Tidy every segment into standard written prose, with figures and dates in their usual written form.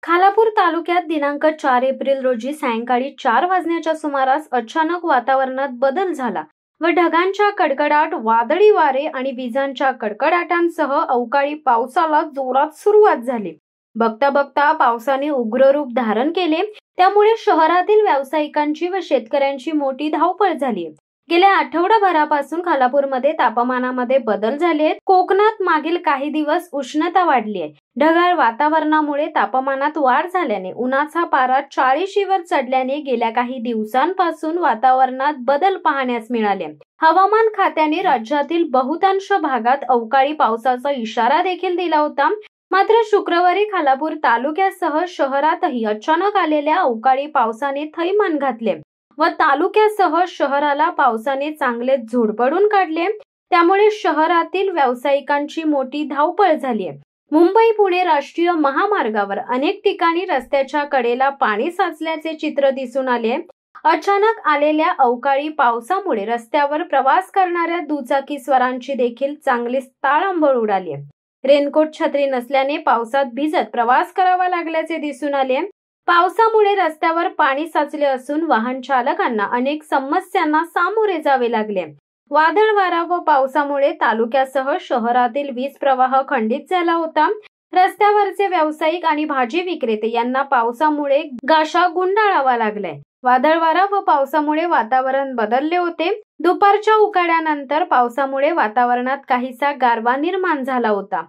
खालापूर तालुक्यात दिनांक 4 एप्रिल रोजी सायंकाळी 4 वाजण्याच्या सुमारास अचानक वातावरणात बदल झाला व ढगांच्या कडकडाट, वादळी वारे आणि विजांच्या कडकडाटांसह अवकाळी पावसाला जोरात सुरुवात झाली। बघता बघता पावसाने उग्र रूप धारण केले, त्यामुळे शहरातील व्यावसायिकांची व शेतकऱ्यांची मोठी धावपळ झाली। गेल्या आठवडाभरापासून खालापूरमध्ये तापमानामध्ये बदल झाले आहेत। कोकणात मागील काही दिवस उष्णता वाढली आहे। ढगाळ वातावरणामुळे तापमानात वाढ झाल्याने उन्हाचा पारा 40 वर चढल्याने गेल्या काही दिवसांपासून वातावरणात बदल पाहण्यास मिळाले। हवामान खात्याने राज्यातील बहुतांश भागात अवकाळी पावसाचा इशारा देखील दिला होता। मात्र शुक्रवारी खालापूर तालुक्यासह शहरातही अचानक आलेल्या अवकाळी पावसाने थैमान घातले व तालुक्यासह शहराला पावसाने चांगले झोडपडून काढले। त्यामुळे शहरातील व्यावसायिकांची मोठी धावपळ झाली आहे। मुंबई पुणे राष्ट्रीय महामार्गावर अनेक ठिकाणी रस्त्याच्या कडेला पाणी साचल्याचे चित्र दिसून आले। अचानक आलेल्या अवकाळी पावसामुळे रस्त्यावर प्रवास करणाऱ्या दुचाकीस्वारांची देखील चांगलीच ताळंबळ उडाली। रेनकोट, छत्री नसल्याने पावसात भिजत प्रवास करावा लागल्याचे दिसून आले। पावसामुळे रस्त्यावर पाणी साचले असून वाहन चालकांना अनेक समस्यांना सामोरे जावे लागले। वादळ वारा व पावसामुळे तालुक्यासह शहरातील वीज प्रवाह खंडित झाला होता। रस्त्यावरचे व्यावसायिक आणि भाजी विक्रेते यांना पावसामुळे गाशा गुंडाळावा लागलाय। वादळ वारा व पावसामुळे वातावरण बदलले होते। दुपारच्या उकाड्यानंतर पावसामुळे वातावरणात काहीसा गारवा निर्माण झाला होता।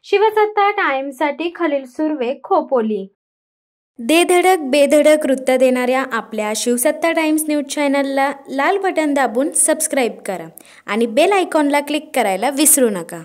शिवसत्ता टाइम्ससाठी खलील सुर्वे, खोपोली। दे धडक बेधडक वृत्त देणाऱ्या आपल्या शिवसत्ता टाइम्स न्यूज चॅनलला लाल बटन दाबून सबस्क्राईब करा आणि बेल आयकॉनला क्लिक करायला विसरू नका।